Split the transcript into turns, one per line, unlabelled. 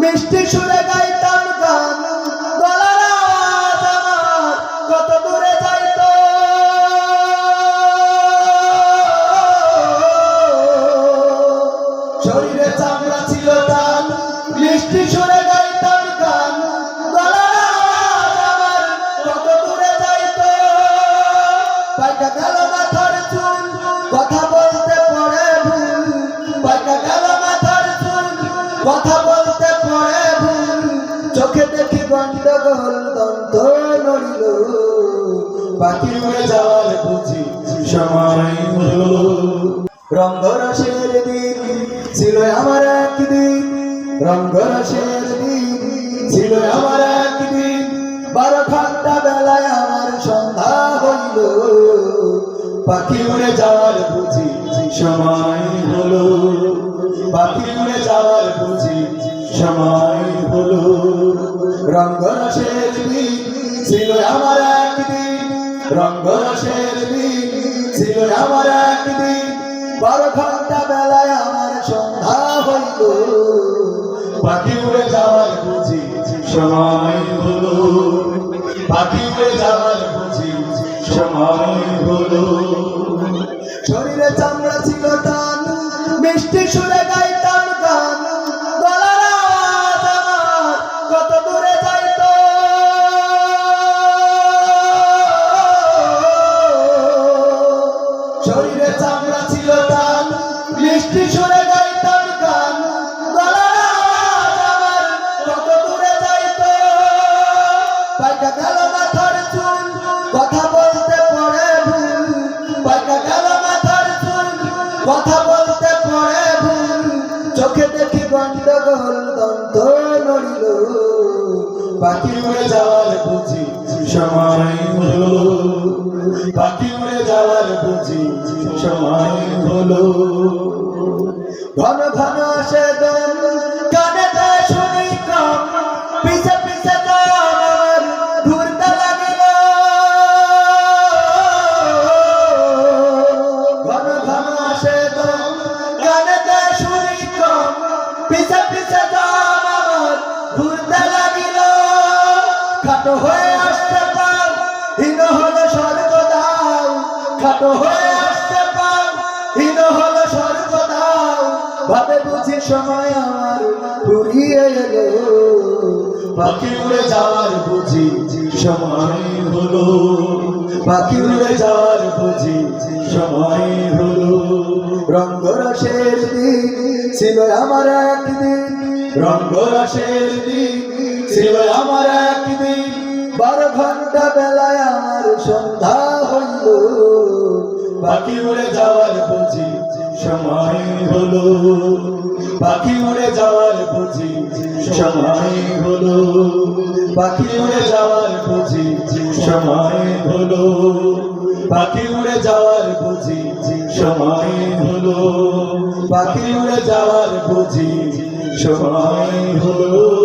মিষ্টি সুরে গাইতাম গান, গলার আওয়াজ আমার কত দূরে যাইতো। শরীরে চামড়া ছিল টান, মিষ্টি সুরে গাইতাম গান, গলার আওয়াজ আমার কত দূরে যাইতো। পাইকা গেল মাথার চুল, কথা বলতে পড়ে ভুল। পাইকা গেল মাথার চুল, কথা বলতে পড়ে ভুল। চোখে দেখি গন্ডগোল, দন্ত নড়িল। পাখি উড়ে যাওয়ার বুঝি সময় হলো। রঙ্গরসের দিন ছিল আমার একদিন, রঙ্গরসের দিন ছিল আমার একদিন। 12 ঘন্টা বেলায় আমার সন্ধ্যা হইল। পাখি উড়ে যাওয়ার বুঝি সময় হলো। পাখি উড়ে যাওয়ার বুঝি সময় হলো। রঙ্গরসের দিন ছিল আমার একদিন, রঙ্গরসের দিন ছিল আমার একদিন। 12 ঘন্টা বেলায় আমার সন্ধ্যা হইল। পাখি উড়ে যাওয়ার বুঝি সময় হলো। পাখি উড়ে যাওয়ার বুঝি সময় হলো। শরীরে চামড়া ছিল টান, মিষ্টি সুরে গাইতাম গান, গলার আওয়াজ আমার কত দূরে যাইতো। শরীরে চামড়া ছিল টান, মিষ্টি সুরে গাইতাম গান, গলার আওয়াজ আমার কত দূরে যাইতো। পাইকা গেল মাথার চুল, কথা বলতে পড়ে ভুল। পাইকা গেল মাথার চুল, কথা বলতে পড়ে ভুল। চোখে দেখি গন্ডগোল, দন্ত নড়িল। পাখি উড়ে যাওয়ার বুঝি সময় হলো। পাখি উড়ে যাওয়ার বুঝি সময় হলো। ঘন ঘন আসে দম, কানে দেয় শুনি কম। পিছে পিছে দম আমার ঘুরতে লাগিল। ঘন ঘন আসে দম, কানে দেয় শুনি কম। পিছে পিছে দম আমার ঘুরতে লাগিল। খাটো হয়ে আসতে পাও, হীন হলো স্বর্গ দাও। খাটো হয়ে আসতে পাও, হীন হলো স্বর্গ দাও। ভাবে বুঝি সময় আমার ফুরিয়ে এলো। পাখি উড়ে যাওয়ার বুঝি সময় হলো। পাখি উড়ে যাওয়ার বুঝি সময় হলো। রঙ্গরসের দিন ছিল আমার একদিন, রঙ্গরসের দিন ছিল আমার একদিন। 12 ঘন্টা বেলায় আমার সন্ধ্যা হইল। পাখি উড়ে যাওয়ার বুঝি সময় হলো। পাখি উড়ে যাওয়ার বুঝি সময় হলো। পাখি উড়ে যাওয়ার বুঝি সময় হলো। পাখি উড়ে যাওয়ার বুঝি সময় হলো। পাখি উড়ে যাওয়ার বুঝি সময় হলো।